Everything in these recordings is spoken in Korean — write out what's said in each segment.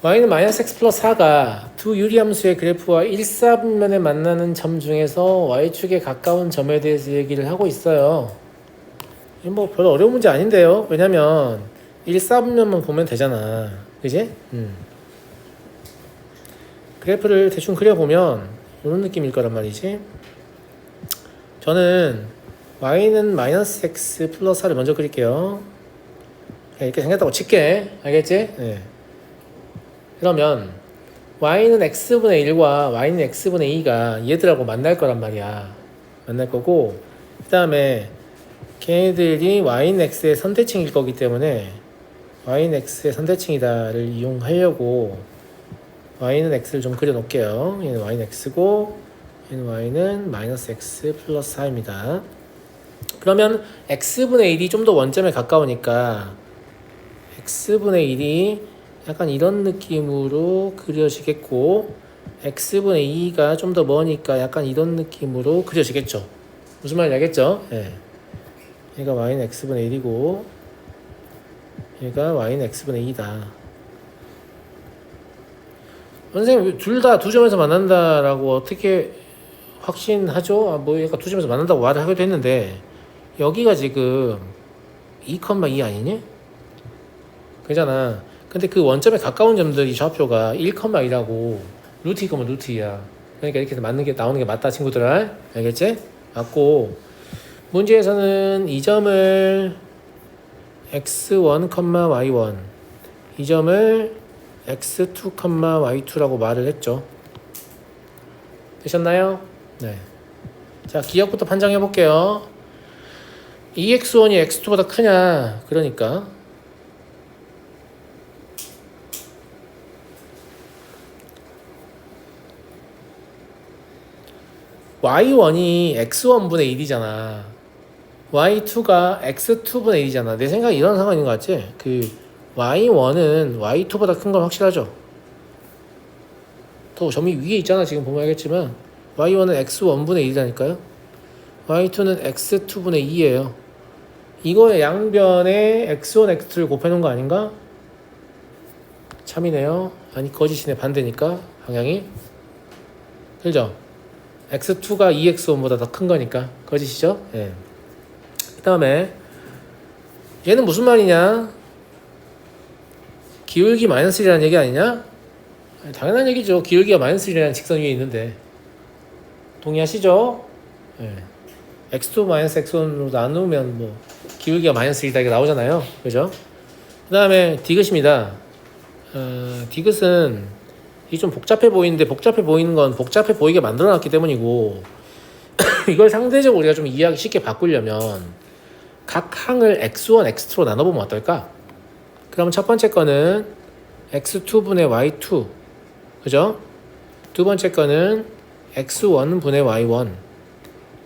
y는 마이너스 x 플러스 4가 두 유리함수의 그래프와 1사분면에 만나는 점 중에서 y축에 가까운 점에 대해서 얘기를 하고 있어요. 뭐 별로 어려운 문제 아닌데요. 왜냐면 1사분면만 보면 되잖아. 그지? 그래프를 대충 그려보면 이런 느낌일 거란 말이지. 저는 y는 마이너스 x 플러스 4를 먼저 그릴게요. 이렇게 생겼다고 칠게. 알겠지? 네. 그러면 y는 x분의 1과 y는 x분의 2가 얘들하고 만날 거란 말이야. 만날 거고, 그 다음에 걔네들이 y는 x의 선대칭일 거기 때문에 y는 x의 선대칭이다를 이용하려고 y는 x를 좀 그려 놓을게요. 얘는 y는 x고 얘는 y는 마이너스 x 플러스 4입니다. 그러면 x분의 1이 좀 더 원점에 가까우니까 x분의 1이 약간 이런 느낌으로 그려지겠고, x분의 2가 좀 더 머니까 약간 이런 느낌으로 그려지겠죠. 무슨 말인지 알겠죠? 네. 얘가 y는 x분의 1이고 얘가 y는 x분의 2다. 선생님 둘 다 두 점에서 만난다라고 어떻게 확신하죠? 뭐 얘가 두 점에서 만난다고 말을 하기도 했는데 여기가 지금 2,2 아니니? 그잖아. 근데 그 원점에 가까운 점들이 좌표가 1,2라고 루트 2,면 루트 2야. 그러니까 이렇게 맞는 게 나오는 게 맞다, 친구들. 알겠지? 맞고, 문제에서는 이 점을 x1, y1, 이 점을 x2, y2라고 말을 했죠. 되셨나요? 네. 자, 기억부터 판정해 볼게요. 2x1이 x2보다 크냐? 그러니까 y1이 x1분의 1이잖아. y2가 x2분의 1이잖아. 내 생각에 이런 상황인 것 같지? 그 y1은 y2보다 큰 건 확실하죠. 더 점이 위에 있잖아. 지금 보면 알겠지만 y1은 x1분의 1이라니까요. y2는 x2분의 2예요. 이거의 양변에 x1, x2를 곱해놓은 거 아닌가? 참이네요. 아니 거짓이네. 반대니까 방향이. 그죠? x2가 2x1보다 더 큰 거니까 거짓이죠? 예. 그 다음에 얘는 무슨 말이냐? 기울기 마이너스 1이라는 얘기 아니냐? 아니, 당연한 얘기죠. 기울기가 마이너스 1이라는 직선 위에 있는데. 동의하시죠? 예. x2 마이너스 x1으로 나누면 뭐 기울기가 마이너스 1이다 이게 나오잖아요. 그죠? 그 다음에 디귿입니다. 디귿은 이게 좀 복잡해 보이는데, 복잡해 보이는 건 복잡해 보이게 만들어놨기 때문이고 이걸 상대적으로 우리가 좀 이해하기 쉽게 바꾸려면 각 항을 x1, x2로 나눠보면 어떨까? 그러면 첫 번째 거는 x2분의 y2, 그죠? 두 번째 거는 x1분의 y1,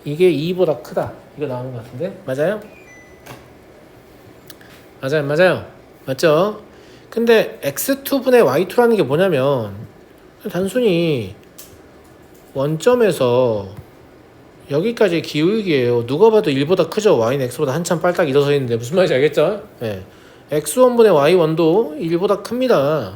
이게 2보다 크다 이거 나오는 것 같은데 맞아요? 맞아요 맞죠? 근데 x2분의 y2라는 게 뭐냐면 단순히 원점에서 여기까지 기울기예요. 누가 봐도 1보다 크죠. y는 x보다 한참 빨딱 일어서 있는데 무슨 말인지 알겠죠? 네. x1분의 y1도 1보다 큽니다.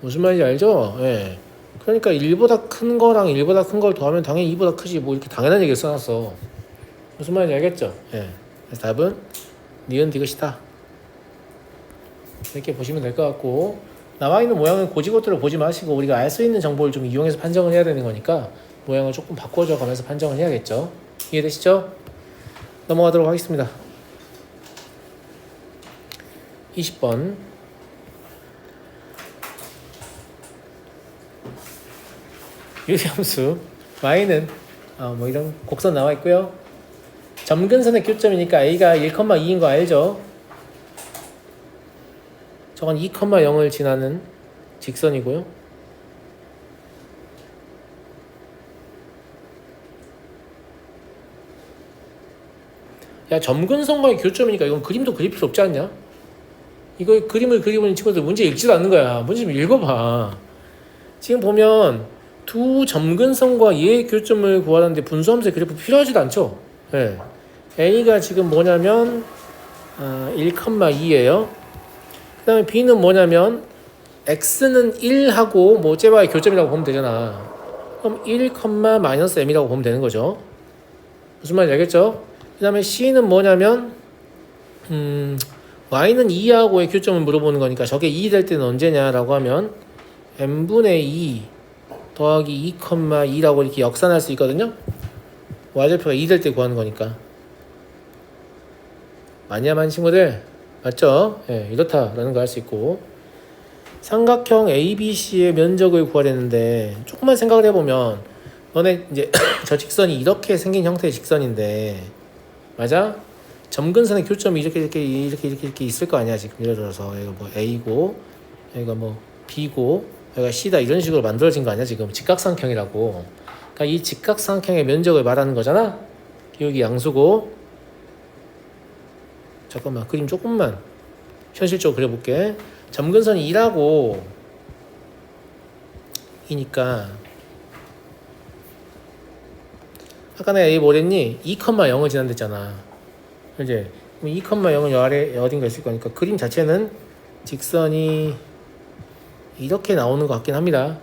무슨 말인지 알죠? 네. 그러니까 1보다 큰 거랑 1보다 큰 걸 더하면 당연히 2보다 크지. 뭐 이렇게 당연한 얘기를 써놨어. 무슨 말인지 알겠죠? 네. 그래서 답은 니은 디귿이다. 이렇게 보시면 될 것 같고, 나와 있는 모양은 고지고토를 보지 마시고 우리가 알 수 있는 정보를 좀 이용해서 판정을 해야 되는 거니까 모양을 조금 바꿔줘 가면서 판정을 해야겠죠. 이해되시죠? 넘어가도록 하겠습니다. 20번 유리함수 y는 뭐 이런 곡선 나와 있고요. 점근선의 교점이니까 a가 1,2인 거 알죠? 저건 2,0을 지나는 직선이고요. 야, 점근선과의 교점이니까 이건 그림도 그릴 필요 없지 않냐? 이거 그림을 그리보는 친구들 문제 읽지도 않는 거야. 문제 좀 읽어봐. 지금 보면 두 점근선과 얘의 교점을 구하는데 분수함수의 그래프 필요하지도 않죠? 네. A가 지금 뭐냐면 1,2예요. 그 다음에 B는 뭐냐면 x는 1하고 뭐 쟤와의 교점이라고 보면 되잖아. 그럼 1, 마이너스 m이라고 보면 되는 거죠. 무슨 말인지 알겠죠? 그 다음에 c는 뭐냐면 y는 2하고의 교점을 물어보는 거니까 저게 2 될 때는 언제냐라고 하면 m분의 2 더하기 2, 2라고 이렇게 역산할 수 있거든요. y절표가 2 될 때 구하는 거니까. 많이 친구들 맞죠? 예, 이렇다라는 거 할 수 있고, 삼각형 ABC의 면적을 구하려는데 조금만 생각을 해보면 너네 이제 저 직선이 이렇게 생긴 형태의 직선인데 맞아? 점근선의 교점이 이렇게 있을 거 아니야. 지금 예를 들어서 여기가 뭐 A고 여기가 뭐 B고 여기가 C다 이런 식으로 만들어진 거 아니야. 지금 직각삼각형이라고. 그러니까 이 직각삼각형의 면적을 말하는 거잖아. 여기 양수고. 잠깐만 그림 조금만 현실적으로 그려볼게. 점근선이 2라고 이니까 아까 내가 여기 뭐랬니? 2,0을 지난댔잖아. 이제 2,0은 요 아래 어딘가 있을 거니까 그림 자체는 직선이 이렇게 나오는 것 같긴 합니다.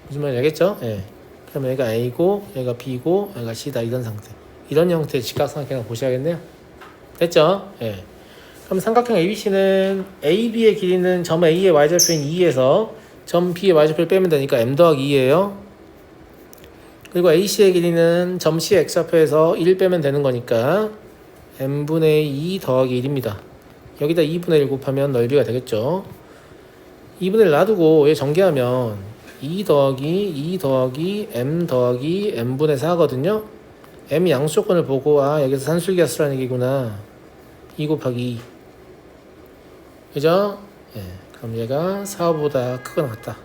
무슨 말인지 알겠죠? 예. 그러면 여기가 A고 여기가 B고 여기가 C다 이런 상태. 이런 형태의 직각삼각형을 보셔야겠네요. 됐죠? 예. 그럼 삼각형 ABC는 AB의 길이는 점 A의 y절표인 2에서 점 B의 y절표를 빼면 되니까 m 더하기 2예요. 그리고 AC의 길이는 점 C의 x좌표에서 1 빼면 되는 거니까 m분의 2 더하기 1입니다. 여기다 2분의 1 곱하면 넓이가 되겠죠. 2분의 1 놔두고 얘 전개하면 2 더하기 m 더하기 m분의 4거든요. m이 양수 조건을 보고 여기서 산술기가 쓰라는 얘기구나. 2 곱하기 2 그죠? 예, 그럼 얘가 4보다 크거나 같다.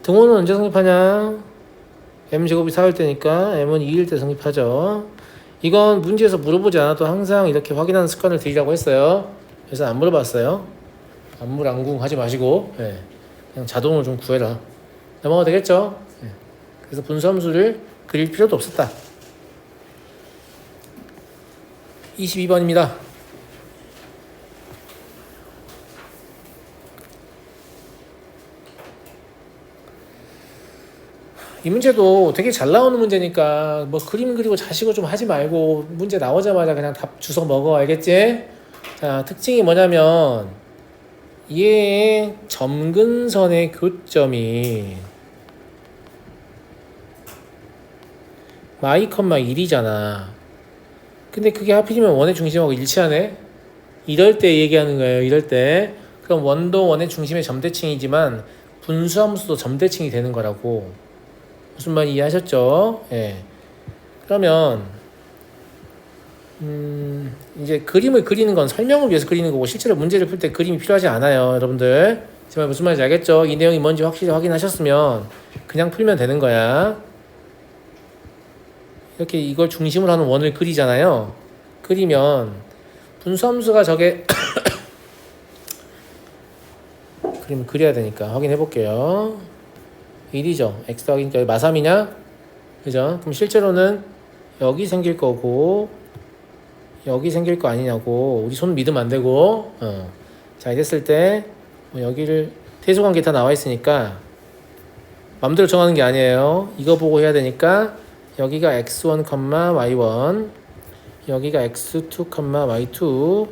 등호는 언제 성립하냐? m제곱이 4일 때니까 m은 2일 때 성립하죠. 이건 문제에서 물어보지 않아도 항상 이렇게 확인하는 습관을 들이라고 했어요. 그래서 안 물어봤어요. 안물안궁 하지 마시고 그냥 자동으로 좀 구해라. 넘어가도 되겠죠? 그래서 분수함수를 그릴 필요도 없었다. 22번입니다. 이 문제도 되게 잘 나오는 문제니까 뭐 그림 그리고 자시고 좀 하지 말고 문제 나오자마자 그냥 답 주워 먹어. 알겠지? 자, 특징이 뭐냐면 얘의 점근선의 교점이 y,1이잖아. 근데 그게 하필이면 원의 중심하고 일치하네? 이럴 때 얘기하는 거예요. 이럴 때. 그럼 원도 원의 중심의 점대칭이지만 분수함수도 점대칭이 되는 거라고. 무슨 말 이해하셨죠? 예. 그러면 이제 그림을 그리는 건 설명을 위해서 그리는 거고 실제로 문제를 풀 때 그림이 필요하지 않아요. 여러분들 정말 무슨 말인지 알겠죠? 이 내용이 뭔지 확실히 확인하셨으면 그냥 풀면 되는 거야. 이렇게 이걸 중심으로 하는 원을 그리잖아요. 그리면 분수함수가 저게 그림을 그려야 되니까 확인해 볼게요. 1이죠. x 더하기니까 여기 마3이냐? 그죠? 그럼 실제로는 여기 생길 거고 여기 생길 거 아니냐고. 우리 손 믿으면 안 되고. 자, 이랬을 때 뭐 여기를 태수관계 다 나와 있으니까 맘대로 정하는 게 아니에요. 이거 보고 해야 되니까 여기가 x1, y1 여기가 x2, y2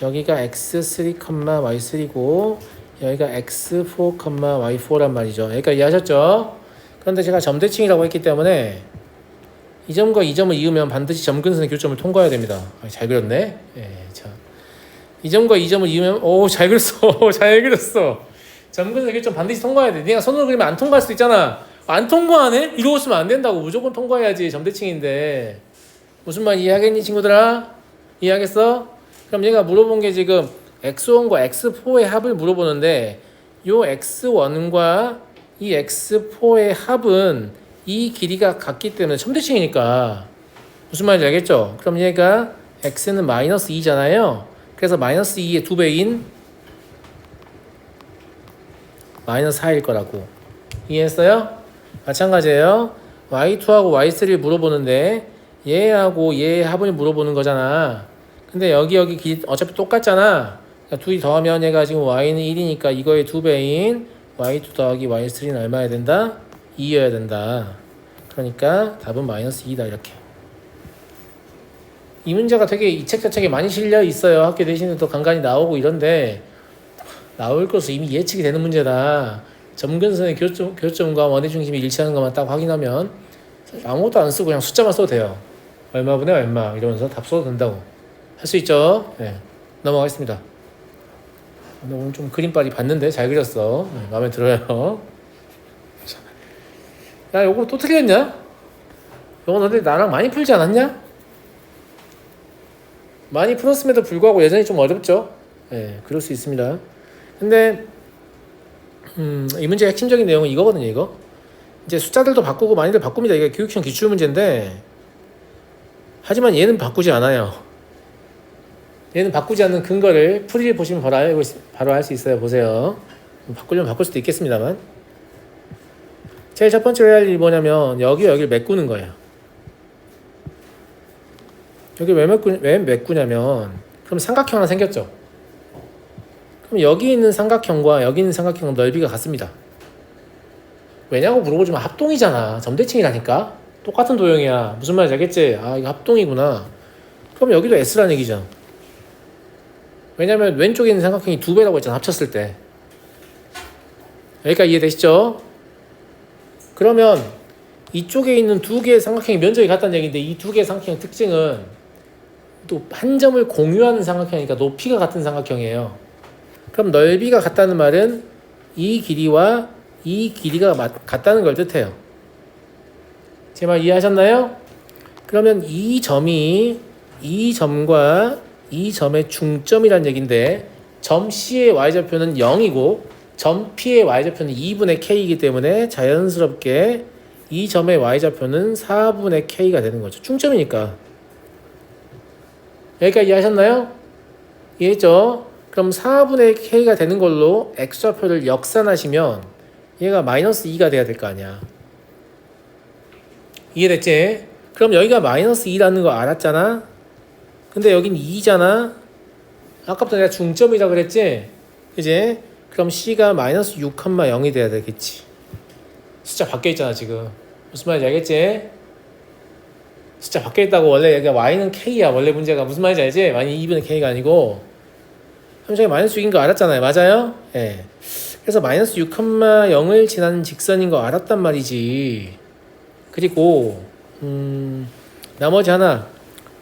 여기가 x3, y3고 여기가 x4, y4란 말이죠. 여기까지 이해하셨죠? 그런데 제가 점대칭이라고 했기 때문에 이 점과 이 점을 이으면 반드시 점근선의 교점을 통과해야 됩니다. 잘 그렸네. 예, 자, 이 점과 이 점을 이으면 잘 그렸어. 잘 그렸어. 점근선의 교점 반드시 통과해야 돼. 네가 손으로 그리면 안 통과할 수도 있잖아. 안 통과하네? 이러고 있으면 안 된다고. 무조건 통과해야지. 점대칭인데. 무슨 말 이해하겠니 친구들아? 이해하겠어? 그럼 얘가 물어본 게 지금 x1과 x4의 합을 물어보는데 요 x1과 이 x4의 합은 이 길이가 같기 때문에 점대칭이니까 무슨 말인지 알겠죠? 그럼 얘가 x는 마이너스 2잖아요. 그래서 마이너스 2의 2배인 마이너스 4일 거라고. 이해했어요? 마찬가지예요. y2하고 y3를 물어보는데 얘하고 얘의 합을 물어보는 거잖아. 근데 여기 길이 어차피 똑같잖아. 그러니까 둘이 더하면 얘가 지금 y는 1이니까 이거의 2배인 y2 더하기 y3는 얼마여야 된다? 2여야 된다. 그러니까 답은 마이너스 2다 이렇게. 이 문제가 되게 이 책 자책에 많이 실려 있어요. 학교 내신에도 간간히 나오고 이런데 나올 것으로 이미 예측이 되는 문제다. 점근선의 교점과 원의 중심이 일치하는 것만 딱 확인하면 아무것도 안 쓰고 그냥 숫자만 써도 돼요. 얼마분의 얼마 이러면서 답 써도 된다고 할 수 있죠. 네. 넘어가겠습니다. 오늘 좀 그림빨이 봤는데 잘 그렸어. 네, 마음에 들어요. 야, 요거 또 틀렸냐? 요거 너네 나랑 많이 풀지 않았냐? 많이 풀었음에도 불구하고 여전히 좀 어렵죠. 네, 그럴 수 있습니다. 근데 이 문제의 핵심적인 내용은 이거거든요. 이거 이제 숫자들도 바꾸고 많이들 바꿉니다. 이게 교육형 기출 문제인데 하지만 얘는 바꾸지 않아요. 얘는 바꾸지 않는 근거를 풀이를 보시면 바로 알 수 있어요. 보세요. 바꾸려면 바꿀 수도 있겠습니다만 제일 첫 번째로 해야 할 일이 뭐냐면 여기를 메꾸는 거예요. 여기 왜 메꾸냐면 그럼 삼각형 하나 생겼죠. 그럼 여기 있는 삼각형과 여기 있는 삼각형은 넓이가 같습니다. 왜냐고 물어보지만 합동이잖아. 점대칭이라니까. 똑같은 도형이야. 무슨 말인지 알겠지? 아, 이거 합동이구나. 그럼 여기도 S라는 얘기죠. 왜냐면 왼쪽에 있는 삼각형이 2배라고 했잖아. 합쳤을 때. 여기까지 이해되시죠? 그러면 이쪽에 있는 두 개의 삼각형이 면적이 같다는 얘기인데 이 두 개의 삼각형의 특징은 또 한 점을 공유하는 삼각형이니까 높이가 같은 삼각형이에요. 그럼 넓이가 같다는 말은 이 길이와 이 길이가 같다는 걸 뜻해요. 제 말 이해하셨나요? 그러면 이 점이 이 점과 이 점의 중점이란 얘기인데 점 C의 y좌표는 0이고 점 P의 y좌표는 2분의 K이기 때문에 자연스럽게 이 점의 y좌표는 4분의 K가 되는 거죠. 중점이니까. 여기까지 이해하셨나요? 이해했죠? 그럼 4분의 K가 되는 걸로 x좌표를 역산하시면 얘가 마이너스 2가 돼야 될 거 아니야. 이해됐지? 그럼 여기가 마이너스 2라는 거 알았잖아? 근데 여긴 2잖아? 아까부터 내가 중점이라 그랬지? 그지? 그럼 C가 마이너스 6,0이 돼야 되겠지. 숫자 바뀌어있잖아 지금. 무슨 말인지 알겠지? 숫자 바뀌어있다고. 원래 여기가 Y는 K야. 원래 문제가 무슨 말인지 알지? 많이 2분의 K가 아니고 현장에 마이너스 6인 거 알았잖아요. 맞아요? 예. 네. 그래서 마이너스 6,0을 지나는 직선인 거 알았단 말이지. 그리고 나머지 하나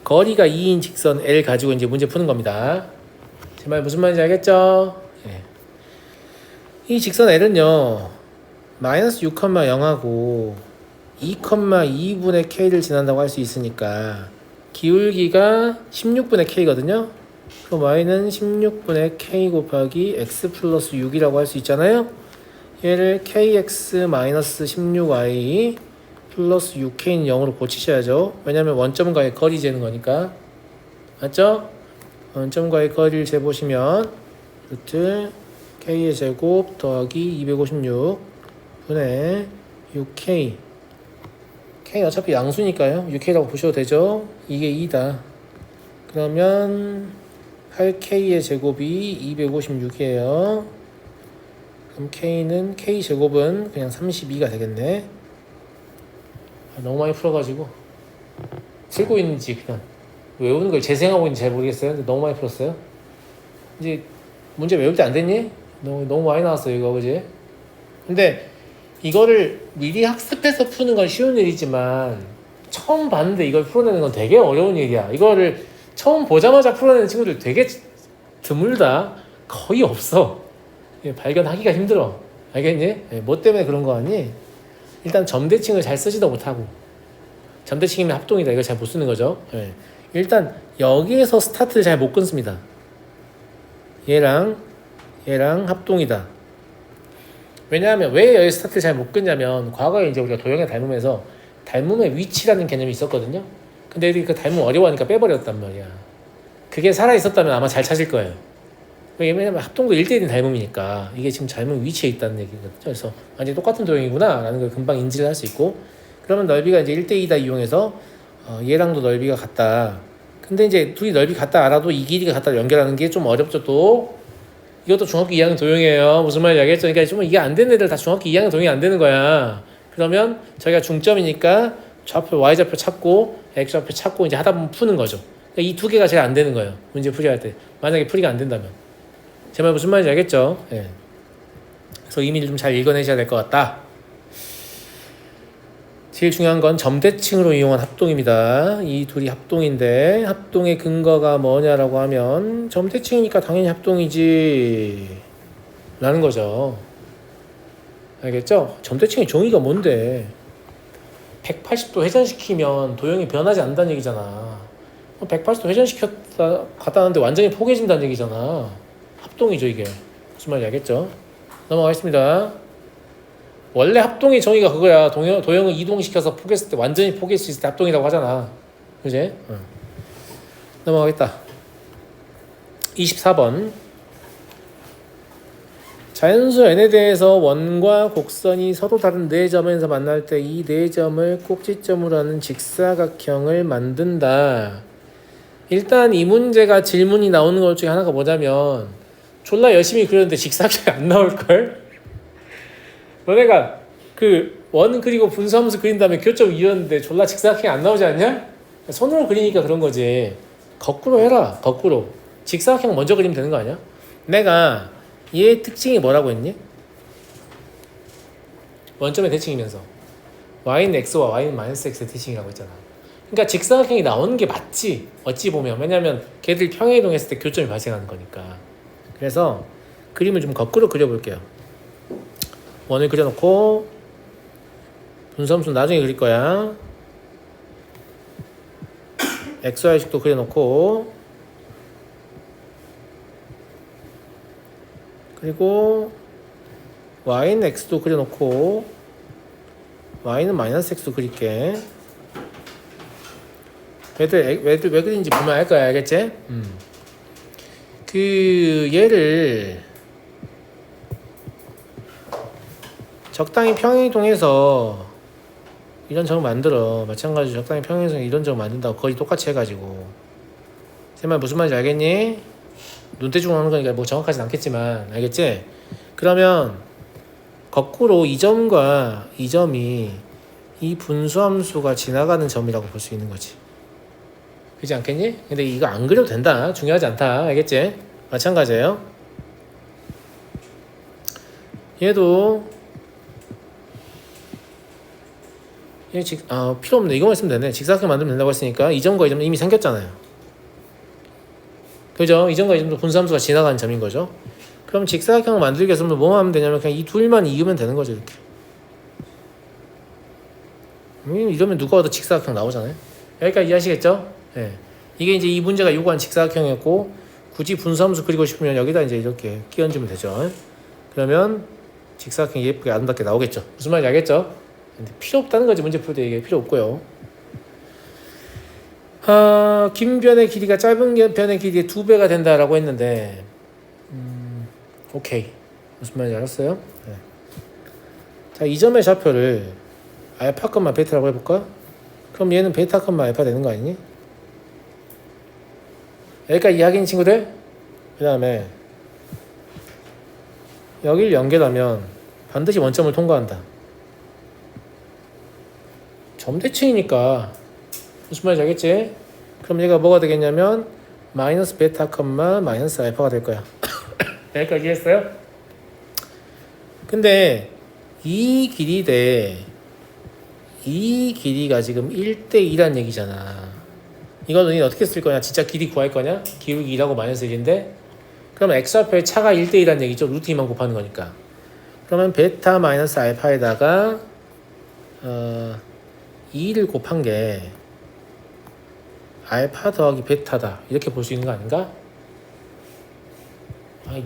거리가 2인 직선 L 가지고 이제 문제 푸는 겁니다. 제 말 무슨 말인지 알겠죠? 네. 이 직선 L은요 마이너스 6,0하고 2,2분의 K를 지난다고 할 수 있으니까 기울기가 16분의 K거든요. 그럼 Y는 16분의 K 곱하기 X 플러스 6이라고 할 수 있잖아요. 얘를 KX 마이너스 16Y 플러스 6K는 0으로 고치셔야죠. 왜냐면 원점과의 거리 재는 거니까. 맞죠? 원점과의 거리를 재보시면 루트 K의 제곱 더하기 256 분의 6K. K 어차피 양수니까요. 6K라고 보셔도 되죠. 이게 2다. 그러면 8K의 제곱이 256이에요. 그럼 K 제곱은 그냥 32가 되겠네. 너무 많이 풀어가지고 쓸고 있는지 그냥 외우는 걸 재생하고 있는지 잘 모르겠어요. 근데 너무 많이 풀었어요. 이제 문제 외울 때 안 됐니? 너무 많이 나왔어요 이거. 그지? 근데 이거를 미리 학습해서 푸는 건 쉬운 일이지만 처음 봤는데 이걸 풀어내는 건 되게 어려운 일이야. 이거를 처음 보자마자 풀어내는 친구들 되게 드물다. 거의 없어. 발견하기가 힘들어. 알겠니? 뭐 때문에 그런 거 아니? 일단 점대칭을 잘 쓰지도 못하고 점대칭이면 합동이다. 이걸 잘 못 쓰는 거죠. 일단 여기에서 스타트를 잘 못 끊습니다. 얘랑 합동이다. 왜냐하면 왜 여기 스타트를 잘 못 끊냐면 과거에 이제 우리가 도형의 닮음에서 닮음의 위치라는 개념이 있었거든요. 근데 애들이 그 닮음 어려워하니까 빼버렸단 말이야. 그게 살아있었다면 아마 잘 찾을 거예요. 왜냐면 합동도 1대1인 닮음이니까 이게 지금 닮음 위치에 있다는 얘기거든요. 그래서 완전히 똑같은 도형이구나 라는 걸 금방 인지를 할 수 있고, 그러면 넓이가 이제 1대2다 이용해서 얘랑도 넓이가 같다. 근데 이제 둘이 넓이 같다 알아도 이 길이가 같다 연결하는 게 좀 어렵죠. 또 이것도 중학교 2학년 도형이에요. 무슨 말인지 알겠죠? 그러니까 좀 이게 안 되는 애들 다 중학교 2학년 도형이 안 되는 거야. 그러면 저희가 중점이니까 좌표, y좌표 찾고 x좌표 찾고 이제 하다 보면 푸는 거죠. 그러니까 이 두 개가 제일 안 되는 거예요. 문제 풀이할 때. 만약에 풀이가 안 된다면. 제 말 무슨 말인지 알겠죠? 예. 그래서 의미를 좀 잘 읽어내셔야 될 것 같다. 제일 중요한 건 점대칭으로 이용한 합동입니다. 이 둘이 합동인데 합동의 근거가 뭐냐라고 하면 점대칭이니까 당연히 합동이지 라는 거죠. 알겠죠? 점대칭의 정의가 뭔데? 180도 회전시키면 도형이 변하지 않는다는 얘기잖아. 180도 회전시켰다 갔다 하는데 완전히 포개진다는 얘기잖아. 합동이죠 이게. 무슨 말인지 알겠죠? 넘어가겠습니다. 원래 합동의 정의가 그거야. 도형을 이동시켜서 포개했을 때 완전히 포개할 수 있을 때 합동이라고 하잖아. 그지? 넘어가겠다. 24번. 자연수 n에 대해서 원과 곡선이 서로 다른 네 점에서 만날 때 이 네 점을 꼭지점으로 하는 직사각형을 만든다. 일단 이 문제가 질문이 나오는 것 중에 하나가 뭐냐면 졸라 열심히 그렸는데 직사각형이 안 나올걸? 너네가 그 원 그리고 분수함수 그린 다음에 교점 이었는데 졸라 직사각형이 안 나오지 않냐? 손으로 그리니까 그런 거지. 거꾸로 해라. 거꾸로. 직사각형 먼저 그리면 되는 거 아니야? 내가 얘의 특징이 뭐라고 했니? 원점의 대칭이면서 y는 x와 y는 마이너스 x의 대칭이라고 했잖아. 그러니까 직사각형이 나오는 게 맞지. 어찌 보면. 왜냐면 걔들이 평행이동했을 때 교점이 발생하는 거니까. 그래서 그림을 좀 거꾸로 그려볼게요. 원을 그려놓고 분수함수는 나중에 그릴 거야. xy식도 그려놓고 그리고 y는 x도 그려놓고 y는 마이너스 x도 그릴게. 왜 그린지 보면 알 거야. 알겠지? 그 얘를 적당히 평행이동해서 이런 점을 만들어. 마찬가지로 적당히 평행해서 이런 점을 만든다고 거의 똑같이 해가지고. 제 말 무슨 말인지 알겠니? 눈대중으로 하는 거니까 뭐 정확하진 않겠지만 알겠지? 그러면 거꾸로 이 점과 이 점이 이 분수함수가 지나가는 점이라고 볼 수 있는 거지. 그렇지 않겠니? 근데 이거 안 그려도 된다. 중요하지 않다. 알겠지? 마찬가지예요. 얘도 필요 없네. 이거만 있으면 되네. 직사각형 만들면 된다고 했으니까 이 점과 이 점은 이미 생겼잖아요. 그죠? 이 점과 이 점도 분수함수가 지나가는 점인 거죠. 그럼 직사각형을 만들기 위해서 뭐 하면 되냐면 그냥 이 둘만 이으면 되는 거죠. 이렇게. 이러면 누가 와도 직사각형 나오잖아요. 여기까지 이해하시겠죠? 네. 이게 이제 이 문제가 요구한 직사각형이었고 굳이 분수함수 그리고 싶으면 여기다 이제 이렇게 끼얹으면 되죠. 그러면 직사각형이 예쁘게 아름답게 나오겠죠. 무슨 말인지 알겠죠? 근데 필요 없다는 거지. 문제 풀 때 이게 필요 없고요. 긴 변의 길이가 짧은 변의 길이의 2배가 된다라고 했는데 오케이. 무슨 말인지 알았어요? 네. 자, 이 점의 좌표를 알파, 베타라고 해볼까? 그럼 얘는 베타, 알파 되는 거 아니니? 여기까지 이해하겠니 친구들? 그 다음에 여기를 연결하면 반드시 원점을 통과한다. 점대칭이니까 무슨 말인지 알겠지? 그럼 얘가 뭐가 되겠냐면 마이너스 베타, 마이너스 알파가 될 거야. 여기까지 이해했어요? 근데 이 길이 이 길이가 지금 1대2란 얘기잖아. 이걸 너희 어떻게 쓸 거냐? 진짜 길이 구할 거냐? 기울기 2라고 마이너스 1인데 그러면 x좌표의 차가 1대2란 얘기죠. 루트 2만 곱하는 거니까. 그러면 베타 마이너스 알파에다가 2를 곱한 게 알파 더하기 베타다. 이렇게 볼 수 있는 거 아닌가?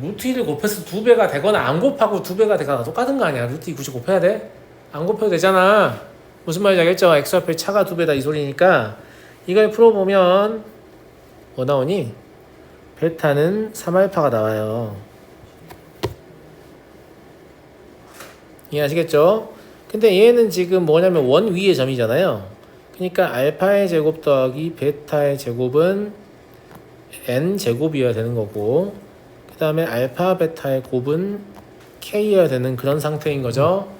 루트 2를 곱해서 2배가 되거나 안 곱하고 2배가 되거나 똑같은 거 아니야. 루트 2 굳이 곱해야 돼? 안 곱해도 되잖아. 무슨 말인지 알겠죠? x좌표의 차가 2배다 이 소리니까 이걸 풀어보면 뭐 나오니? 베타는 3알파가 나와요. 이해하시겠죠? 근데 얘는 지금 뭐냐면 원 위의 점이잖아요. 그러니까 알파의 제곱 더하기 베타의 제곱은 n 제곱이어야 되는 거고, 그 그 다음에 알파 베타의 곱은 k여야 되는 그런 상태인 거죠.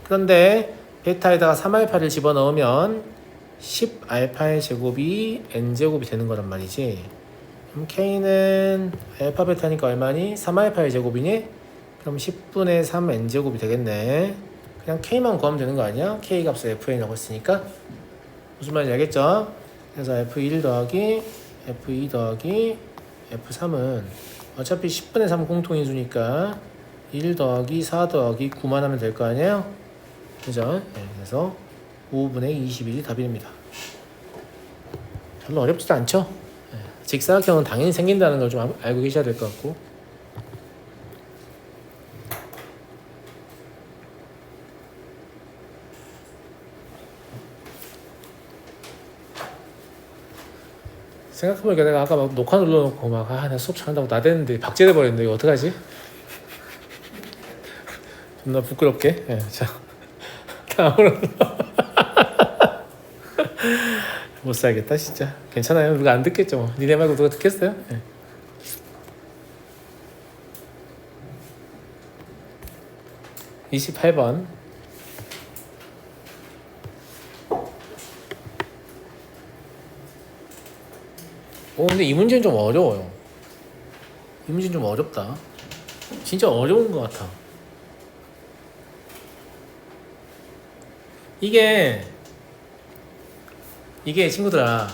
그런데 베타에다가 3알파를 집어넣으면 10알파의 제곱이 n제곱이 되는 거란 말이지. 그럼 k는 알파 베타니까 얼마니? 3알파의 제곱이니? 그럼 10분의 3 n제곱이 되겠네. 그냥 k만 구하면 되는 거 아니야? k 값을 fn이라고 했으니까. 무슨 말인지 알겠죠? 그래서 f1 더하기 f2 더하기 f3은 어차피 10분의 3 공통인수니까 1 더하기 4 더하기 9만 하면 될 거 아니에요? 그죠? 네, 그래서 5분의 21이 답입니다. 별로 어렵지도 않죠? 네, 직사각형은 당연히 생긴다는 걸 좀 알고 계셔야 될 것 같고. 생각해보니까 내가 아까 막 녹화 눌러놓고 막 나 수업 잘한다고 나댔는데 박제돼 버렸는데 이거 어떡하지? 존나 부끄럽게. 네, 자 다음으로 못 살겠다 진짜. 괜찮아요. 누가 안 듣겠죠 뭐. 니네 말고 누가 듣겠어요? 네. (28번) 근데 이 문제는 좀 어려워요. 이 문제는 좀 어렵다. 진짜 어려운 것 같아. 이게 친구들아,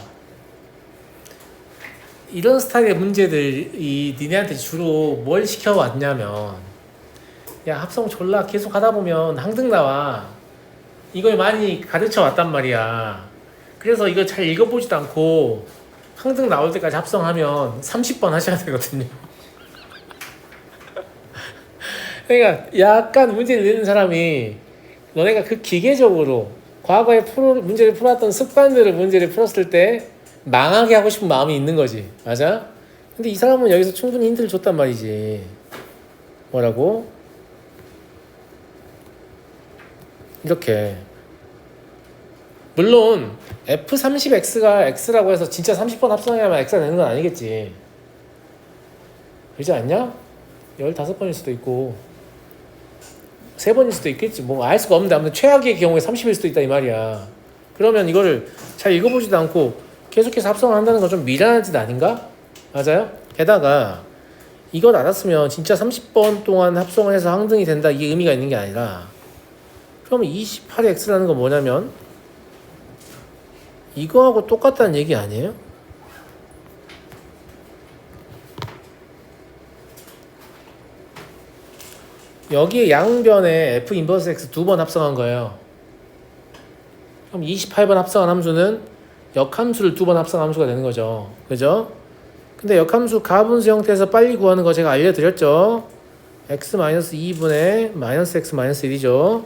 이런 스타일의 문제들이 니네한테 주로 뭘 시켜왔냐면, 야 합성 졸라 계속 하다 보면 항등 나와. 이걸 많이 가르쳐 왔단 말이야. 그래서 이거 잘 읽어보지도 않고 항등 나올 때까지 합성하면 30번 하셔야 되거든요. 그러니까 약간 문제를 내는 사람이 너네가 그 기계적으로 과거에 문제를 풀었던 습관들을 문제를 풀었을 때 망하게 하고 싶은 마음이 있는 거지. 맞아? 근데 이 사람은 여기서 충분히 힌트를 줬단 말이지. 뭐라고? 이렇게. 물론 F30X가 X라고 해서 진짜 30번 합성해야만 X가 되는 건 아니겠지. 그렇지 않냐? 15번일 수도 있고 3번일 수도 있겠지. 뭐 알 수가 없는데 아무튼 최악의 경우에 30일 수도 있다 이 말이야. 그러면 이거를 잘 읽어보지도 않고 계속해서 합성을 한다는 건 좀 미련한 짓 아닌가? 맞아요? 게다가 이걸 알았으면 진짜 30번 동안 합성을 해서 항등이 된다 이게 의미가 있는 게 아니라, 그러면 28의 X라는 건 뭐냐면 이거하고 똑같다는 얘기 아니에요? 여기에 양변에 F 인버스 X 2번 합성한 거예요. 그럼 28번 합성한 함수는 역함수를 2번 합성한 함수가 되는 거죠. 그죠? 근데 역함수 가분수 형태에서 빨리 구하는 거 제가 알려드렸죠. x-2분의 -x-1이죠.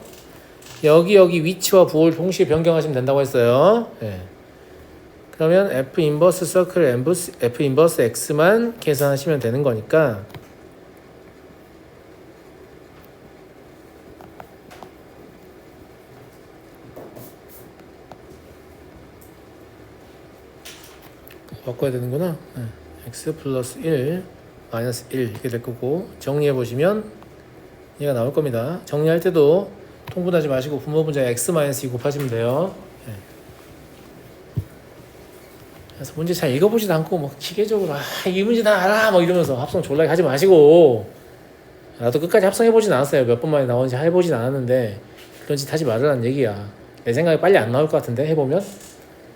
여기 위치와 부호를 동시에 변경하시면 된다고 했어요. 네. 그러면 F 인버스 서클 F 인버스 X만 계산하시면 되는 거니까 바꿔야 되는구나. 네. X 플러스 1 마이너스 1 이렇게 될 거고, 정리해 보시면 얘가 나올 겁니다. 정리할 때도 통분하지 마시고 분모 분자에 X-2 곱하시면 돼요. 네. 그래서 문제 잘 읽어보지도 않고 뭐 기계적으로 이 문제 나 알아 뭐 이러면서 합성 졸라게 하지 마시고, 나도 끝까지 합성해보진 않았어요. 몇 번 만에 나오는지 해보진 않았는데 그런 짓 하지 말으라는 얘기야. 내 생각에 빨리 안 나올 것 같은데 해보면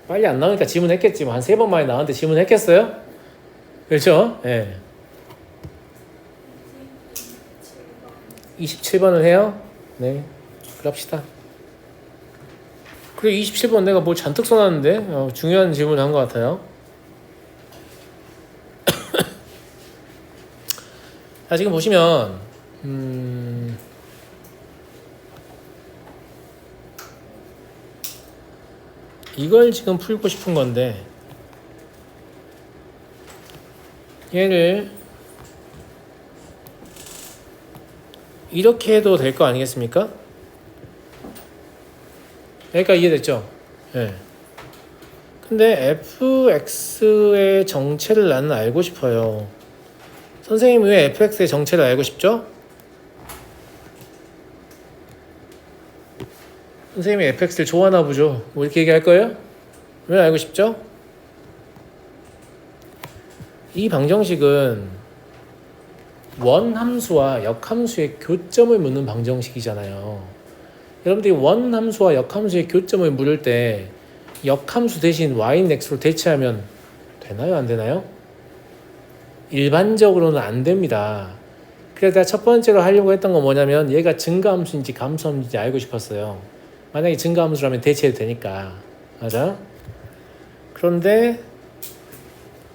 빨리 안 나오니까 지문했겠지. 뭐 한 3번 만에 나왔는데 지문했겠어요? 그렇죠? 예. 27번을 해요? 네, 그럽시다. 그래 27번 내가 뭐 잔뜩 써놨는데 중요한 질문을 한 것 같아요. 자, 지금 보시면 이걸 지금 풀고 싶은 건데, 얘를 이렇게 해도 될 거 아니겠습니까? 여기까지 이해됐죠? 네. 근데 fx의 정체를 나는 알고 싶어요. 선생님이 왜 fx의 정체를 알고 싶죠? 선생님이 fx를 좋아하나 보죠. 뭐 이렇게 얘기할 거예요? 왜 알고 싶죠? 이 방정식은 원함수와 역함수의 교점을 묻는 방정식이잖아요. 여러분들이 원함수와 역함수의 교점을 물을 때 역함수 대신 y는 x로 대체하면 되나요? 안 되나요? 일반적으로는 안 됩니다. 그래서 내가 첫 번째로 하려고 했던 건 뭐냐면 얘가 증가함수인지 감소함수인지 알고 싶었어요. 만약에 증가함수라면 대체해도 되니까. 맞아? 그런데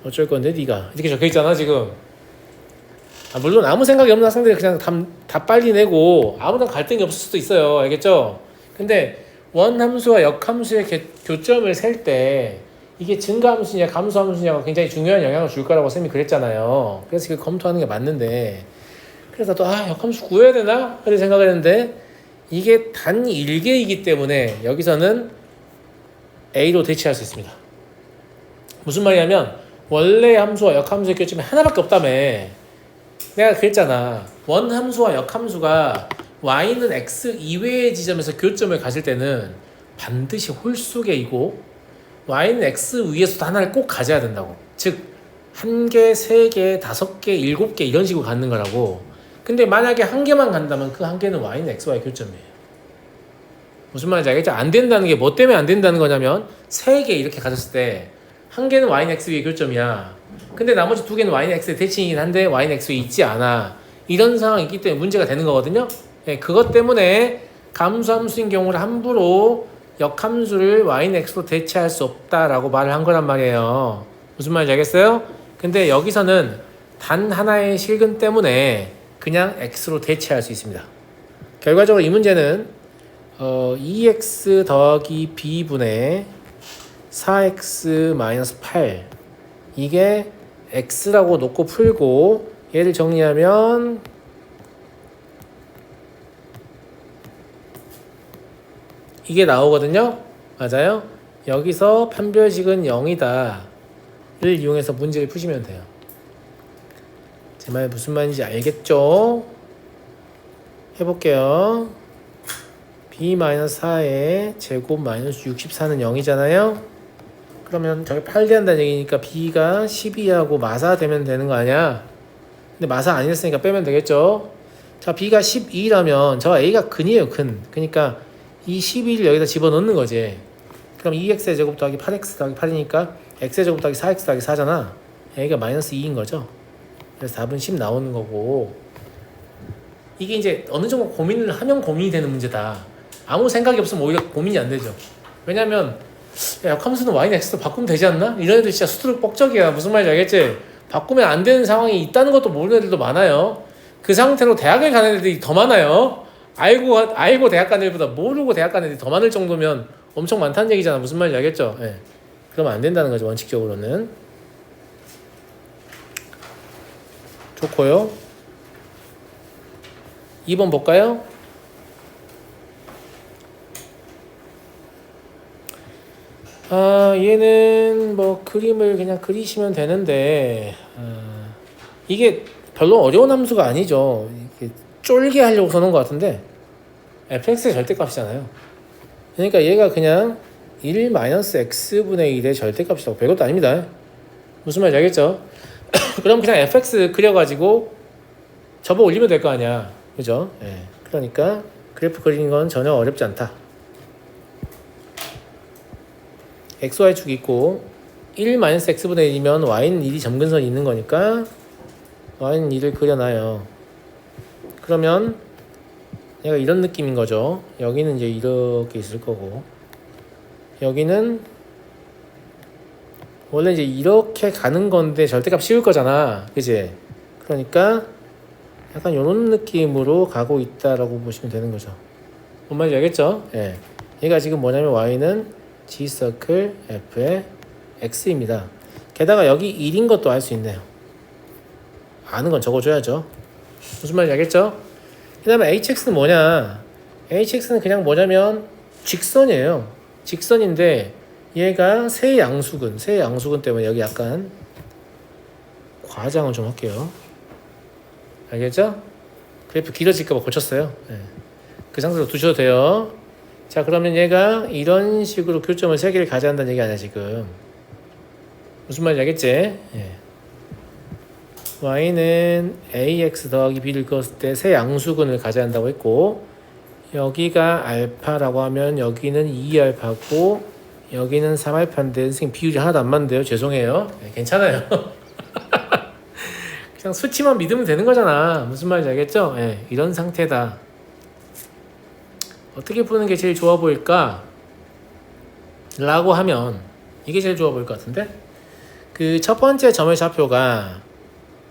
어쩔 건데 네가 이렇게 적혀있잖아 지금. 물론 아무 생각이 없는 학생들이 그냥 다 빨리 내고 아무런 갈등이 없을 수도 있어요. 알겠죠? 근데 원함수와 역함수의 교점을 셀 때 이게 증가함수냐 감소함수냐가 굉장히 중요한 영향을 줄 거라고 쌤이 그랬잖아요. 그래서 이걸 검토하는 게 맞는데, 그래서 또 역함수 구해야 되나? 그런 생각을 했는데 이게 단 1개이기 때문에 여기서는 A로 대체할 수 있습니다. 무슨 말이냐면 원래 함수와 역함수의 교점이 하나밖에 없다며. 내가 그랬잖아. 원함수와 역함수가 y는 x 이외의 지점에서 교점을 가질 때는 반드시 홀수계이고 y는 x 위에서도 하나를 꼭 가져야 된다고. 즉 1개, 3개, 5개, 7개 이런 식으로 갖는 거라고. 근데 만약에 1개만 간다면 그 1개는 y는 x와의 교점이에요. 무슨 말인지 알겠죠? 안 된다는 게 뭐 때문에 안 된다는 거냐면 3개 이렇게 가졌을 때 1개는 y는 x 위의 교점이야. 근데 나머지 2개는 y는 x의 대칭이긴 한데 y는 x 위에 있지 않아. 이런 상황이 있기 때문에 문제가 되는 거거든요. 네, 그것 때문에 감소함수인 경우를 함부로 역함수를 y는 x로 대체할 수 없다라고 말을 한 거란 말이에요. 무슨 말인지 알겠어요? 근데 여기서는 단 하나의 실근 때문에 그냥 x로 대체할 수 있습니다. 결과적으로 이 문제는 2x 더하기 b분의 4x 8 이게 x라고 놓고 풀고 얘를 정리하면 이게 나오거든요. 맞아요? 여기서 판별식은 0이다 를 이용해서 문제를 푸시면 돼요. 제 말 무슨 말인지 알겠죠? 해볼게요. b-4의 제곱 마이너스 64는 0이잖아요. 그러면 저기 8 대한다는 얘기니까 b가 12하고 마사 되면 되는 거 아니야? 근데 마사 아니었으니까 빼면 되겠죠? 자, b가 12라면 저 a가 근이에요, 근. 그러니까 이 12를 여기다 집어넣는 거지. 그럼 2x의 제곱 더하기 8x 더하기 8이니까 x의 제곱 더하기 4x 더하기 4잖아. a가 마이너스 2인 거죠. 그래서 답은 10 나오는 거고. 이게 이제 어느 정도 고민을 하면 고민이 되는 문제다. 아무 생각이 없으면 오히려 고민이 안 되죠. 왜냐면 역함수는 y는 x로 바꾸면 되지 않나? 이런 애들 진짜 수두룩 뻑적이야. 무슨 말인지 알겠지? 바꾸면 안 되는 상황이 있다는 것도 모르는 애들도 많아요. 그 상태로 대학을 가는 애들이 더 많아요. 알고 대학 가는 애들보다 모르고 대학 가는 애들이 더 많을 정도면 엄청 많다는 얘기잖아. 무슨 말인지 알겠죠? 네. 그러면 안 된다는 거죠, 원칙적으로는. 좋고요. 2번 볼까요? 얘는 뭐 그림을 그냥 그리시면 되는데 이게 별로 어려운 함수가 아니죠. 이렇게 쫄게 하려고 써놓은 것 같은데 fx의 절대값이잖아요. 그러니까 얘가 그냥 1-x분의 1의 절대값이라고. 별것도 아닙니다. 무슨 말인지 알겠죠? 그럼 그냥 fx 그려가지고 접어 올리면 될 거 아니야. 그죠? 예. 그러니까 그래프 그리는 건 전혀 어렵지 않다. xy축 있고 1-x분의 1이면 y는 1이 점근선이 있는 거니까 y는 1을 그려놔요. 그러면 얘가 이런 느낌인 거죠. 여기는 이제 이렇게 있을 거고 여기는 원래 이제 이렇게 가는 건데 절대값 씌울 거잖아. 그치? 그러니까 약간 이런 느낌으로 가고 있다라고 보시면 되는 거죠. 뭔 말인지 알겠죠? 예. 얘가 지금 뭐냐면 y는 G서클 F의 X입니다. 게다가 여기 1인 것도 알 수 있네요. 아는 건 적어줘야죠. 무슨 말인지 알겠죠? 그 다음에 HX는 뭐냐? HX는 그냥 뭐냐면 직선이에요. 직선인데 얘가 세양수근 때문에 여기 약간 과장을 좀 할게요. 알겠죠? 그래프 길어질까봐 고쳤어요. 예. 그 상태로 두셔도 돼요. 자, 그러면 얘가 이런 식으로 교점을 3개를 가져간다는 얘기 아니야 지금. 무슨 말인지 알겠지? 예. y는 ax 더하기 b를 그었을 때 세 양수근을 가져간다고 했고, 여기가 알파라고 하면 여기는 2알파고 여기는 3알파인데 선생님 비율이 하나도 안 맞는데요. 죄송해요. 네, 괜찮아요. 그냥 수치만 믿으면 되는 거잖아. 무슨 말인지 알겠죠? 네, 이런 상태다. 어떻게 푸는 게 제일 좋아 보일까? 라고 하면 이게 제일 좋아 보일 것 같은데, 그 첫 번째 점의 좌표가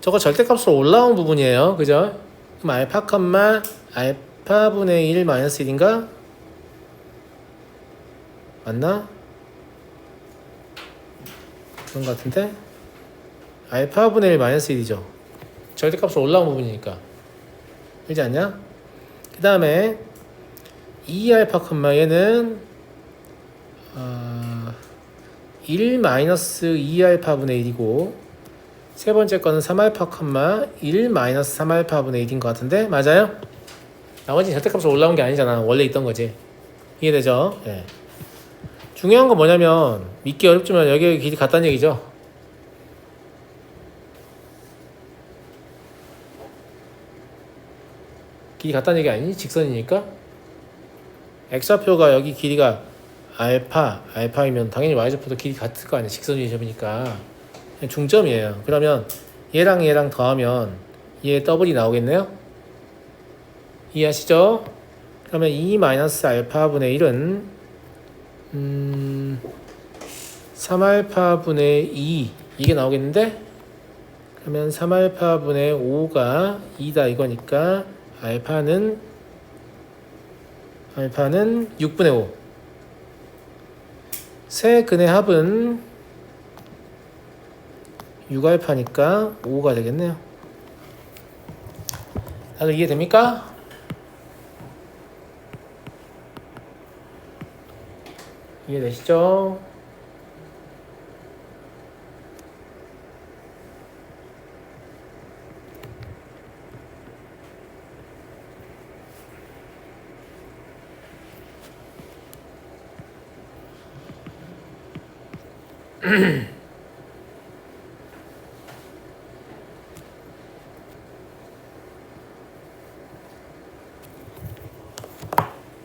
저거 절대값으로 올라온 부분이에요. 그죠? 그럼 알파 컴마 알파분의 1 마이너스 1인가? 맞나? 그런 것 같은데? 알파분의 1 마이너스 1이죠. 절대값으로 올라온 부분이니까. 그렇지 않냐? 그 다음에 2알파 컴마 얘는 1 마이너스 2알파분의 1이고, 세 번째 거는 3알파 컴마 1 마이너스 3알파분의 1인 것 같은데? 맞아요? 나머지는 절대값으로 올라온 게 아니잖아. 원래 있던 거지. 이해되죠? 예. 중요한 건 뭐냐면, 믿기 어렵지만 여기 길이 같다는 얘기죠. 길이 같다는 얘기 아니니? 직선이니까. x좌표가 여기 길이가 알파이면 당연히 y좌표도 길이 같을 거 아니야. 직선이 점이니까. 중점이에요. 그러면 얘랑 얘랑 더하면 얘 더블이 나오겠네요. 이해하시죠? 그러면 2 마이너스 알파분의 1은 3알파분의 2 이게 나오겠는데, 그러면 3알파분의 5가 2다 이거니까 알파는 6분의 5. 세 근의 합은 6알파니까 5가 되겠네요. 다들 이해됩니까? 이해되시죠?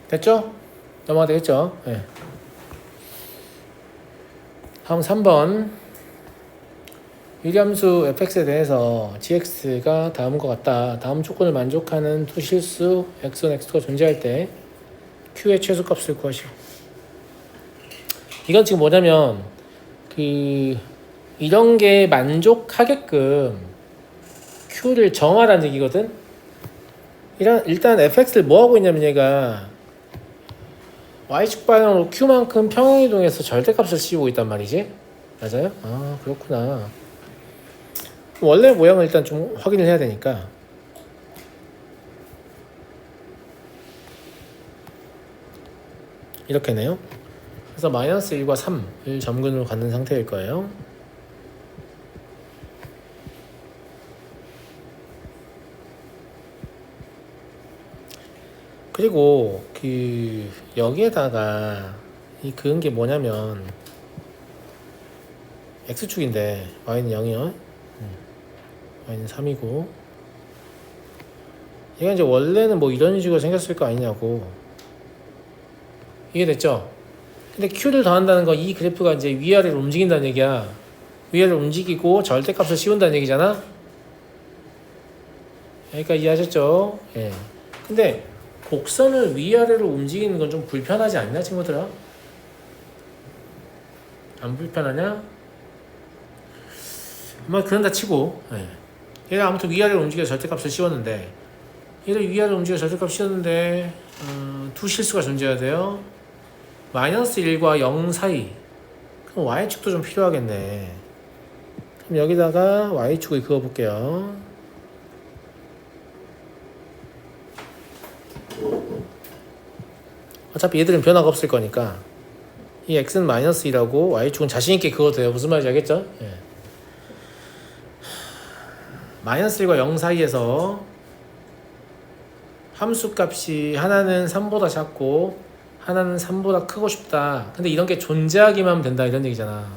됐죠? 넘어가 되겠죠? 네. 다음 3번. 유리함수 fx에 대해서 gx가 다음과 같다. 다음 조건을 만족하는 투실수 x1, x2가 존재할 때 q의 최소값을 구하시오. 이건 지금 뭐냐면, 이런 게 만족하게끔 q를 정하라는 얘기거든. 일단 fx를 뭐 하고 있냐면, 얘가 y축 방향으로 q만큼 평행이동해서 절대값을 씌우고 있단 말이지. 맞아요? 아, 그렇구나. 원래 모양을 일단 좀 확인을 해야 되니까. 이렇게네요. 그래서 마이너스 1과 3을 점근으로 갖는 상태일 거예요. 그리고 여기에다가 이 그은 게 뭐냐면, x축인데 y는 0이요. y는 3이고, 얘가 이제 원래는 뭐 이런 식으로 생겼을 거 아니냐고. 이해됐죠? 근데 q를 더한다는 거, 이 그래프가 이제 위아래로 움직인다는 얘기야. 위아래로 움직이고 절대값을 씌운다는 얘기잖아. 그러니까 이해하셨죠? 예. 근데 곡선을 위아래로 움직이는 건 좀 불편하지 않냐, 친구들아? 안 불편하냐? 뭐 그런다 치고, 예. 얘가 아무튼 위아래로 움직여 절대값을 씌웠는데, 얘를 위아래로 움직여 절대값 씌웠는데 두 실수가 존재해야 돼요. 마이너스 1과 0 사이. 그럼 y축도 좀 필요하겠네. 그럼 여기다가 y축을 그어볼게요. 어차피 얘들은 변화가 없을 거니까 이 x는 마이너스 2라고 y축은 자신있게 그어도 돼요. 무슨 말인지 알겠죠? 예. 마이너스 1과 0 사이에서 함수 값이 하나는 3보다 작고 하나는 3보다 크고 싶다. 근데 이런 게 존재하기만 하면 된다 이런 얘기잖아.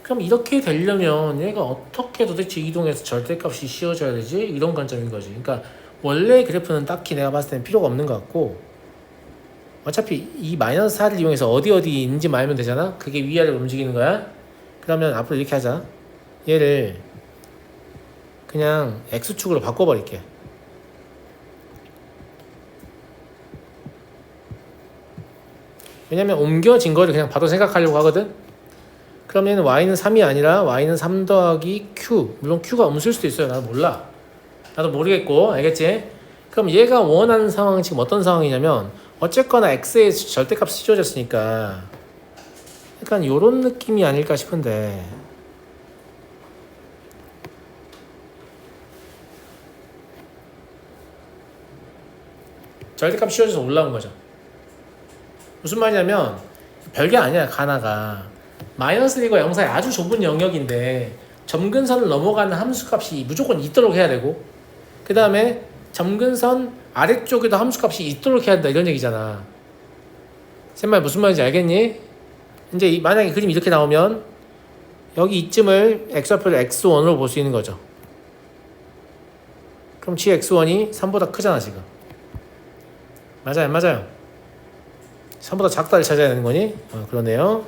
그럼 이렇게 되려면 얘가 어떻게 도대체 이동해서 절대값이 씌워져야 되지? 이런 관점인 거지. 그러니까 원래 그래프는 딱히 내가 봤을 때는 필요가 없는 것 같고 어차피 이 마이너스 4를 이용해서 어디 있는지 말면 되잖아. 그게 위아래로 움직이는 거야. 그러면 앞으로 이렇게 하자. 얘를 그냥 X축으로 바꿔버릴게. 왜냐면 옮겨진 거를 그냥 바로 생각하려고 하거든. 그러면 y는 3이 아니라 y는 3 더하기 q. 물론 q가 음수일 수도 있어요. 나도 몰라. 나도 모르겠고. 알겠지? 그럼 얘가 원하는 상황은 지금 어떤 상황이냐면 어쨌거나 x의 절대값이 씌워졌으니까 약간 요런 느낌이 아닐까 싶은데 절대값이 씌워져서 올라온 거죠. 무슨 말이냐면 별게 아니야. 가나가 마이너스 1과 0 사이 아주 좁은 영역인데 점근선을 넘어가는 함수값이 무조건 있도록 해야 되고 그 다음에 점근선 아래쪽에도 함수값이 있도록 해야 된다 이런 얘기잖아. 쌤말 무슨 말인지 알겠니? 이제 만약에 그림이 이렇게 나오면 여기 이쯤을 x좌표를 x1으로 볼 수 있는 거죠. 그럼 gx1이 3보다 크잖아 지금. 맞아요 안 맞아요? 3보다 작다를 찾아야 되는 거니? 그러네요.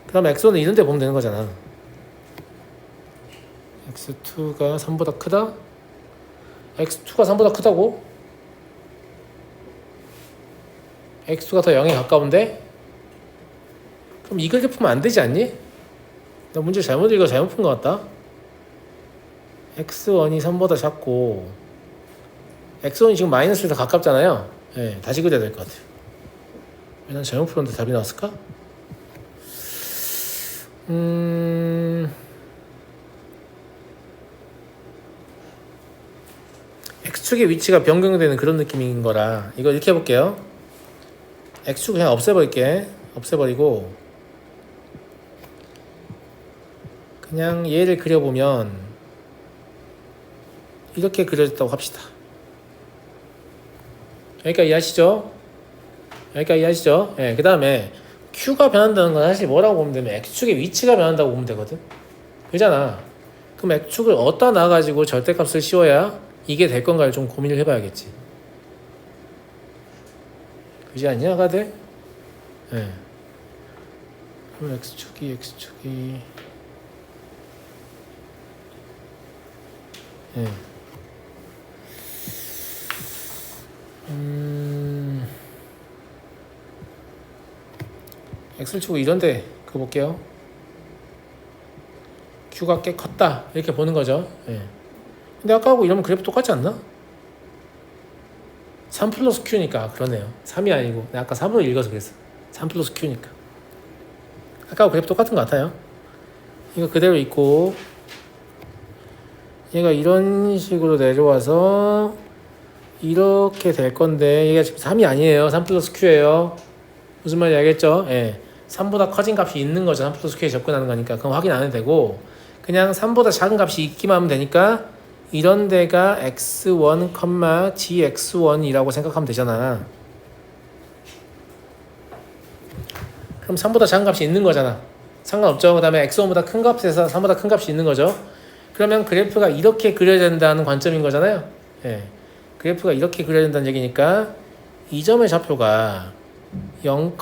그럼 x1은 이런 데 보면 되는 거잖아. x2가 3보다 크다? x2가 3보다 크다고? x2가 더 0에 가까운데? 그럼 이걸 푸면 안 되지 않니? 나 문제 잘못 읽어 잘못 푼 것 같다. x1이 3보다 작고 x1이 지금 마이너스에 더 가깝잖아요. 네, 다시 그려야 될 것 같아요. 왜 난 잘못 풀었는데 답이 나왔을까? X축의 위치가 변경되는 그런 느낌인 거라 이거 이렇게 해볼게요. X축 그냥 없애버릴게. 없애버리고 그냥 얘를 그려보면 이렇게 그려졌다고 합시다. 여기까지 이해하시죠? 여기까지 이해하시죠? 예, 그 다음에 Q가 변한다는 건 사실 뭐라고 보면 되면 X축의 위치가 변한다고 보면 되거든. 그잖아. 그럼 X축을 어디다 놔가지고 절대값을 씌워야 이게 될 건가를 좀 고민을 해봐야겠지. 그지 않냐, 가들? 예. 그럼 X축이 예. X를 치고 이런데 그거 볼게요. Q가 꽤 컸다 이렇게 보는 거죠. 예. 근데 아까하고 이러면 그래프 똑같지 않나? 3 플러스 Q니까 그러네요. 3이 아니고 내가 아까 3으로 읽어서 그랬어. 3 플러스 Q니까 아까하고 그래프 똑같은 것 같아요. 이거 그대로 있고 얘가 이런 식으로 내려와서 이렇게 될 건데 얘가 지금 3이 아니에요. 3 플러스 Q예요. 무슨 말인지 알겠죠? 예. 3보다 커진 값이 있는 거죠. 3 플러스 Q에 접근하는 거니까 그건 확인 안 해도 되고 그냥 3보다 작은 값이 있기만 하면 되니까 이런 데가 x1, gx1이라고 생각하면 되잖아. 그럼 3보다 작은 값이 있는 거잖아. 상관없죠. 그 다음에 x1보다 큰 값에서 3보다 큰 값이 있는 거죠. 그러면 그래프가 이렇게 그려야 된다는 관점인 거잖아요. 예. 그래프가 이렇게 그려야 된다는 얘기니까 이 점의 좌표가 0,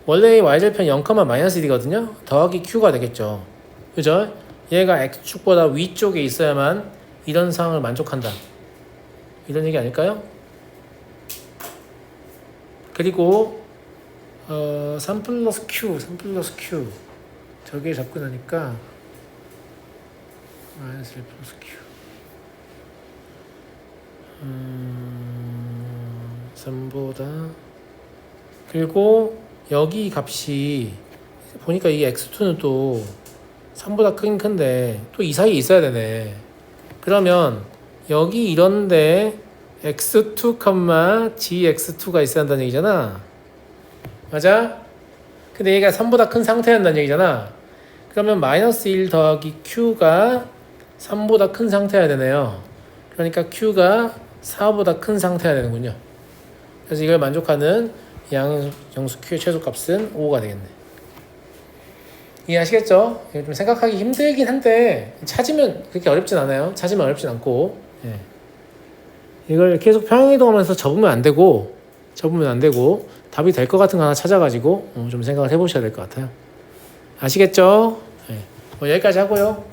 원래 y절편 0, -1이거든요. 더하기 q가 되겠죠. 그죠? 얘가 x축보다 위쪽에 있어야만 이런 상황을 만족한다. 이런 얘기 아닐까요? 그리고 3 플러스 q 저기에 접근하니까 마이너스 1 플러스 q 3보다 그리고 여기 값이 보니까 이 x2는 또 3보다 크긴 큰데 또 이 사이에 있어야 되네. 그러면 여기 이런데 x2, gx2가 있어야 한다는 얘기잖아. 맞아? 근데 얘가 3보다 큰 상태한다는 얘기잖아. 그러면 마이너스 1 더하기 q가 3보다 큰 상태여야 되네요. 그러니까 Q가 4보다 큰 상태여야 되는군요. 그래서 이걸 만족하는 양정수 Q의 최소값은 5가 되겠네. 이해하시겠죠? 이거 좀 생각하기 힘들긴 한데 찾으면 그렇게 어렵진 않아요. 찾으면 어렵진 않고. 예. 이걸 계속 평행이동하면서 접으면 안 되고 답이 될 것 같은 거 하나 찾아가지고 좀 생각을 해보셔야 될 것 같아요. 아시겠죠? 예. 여기까지 하고요.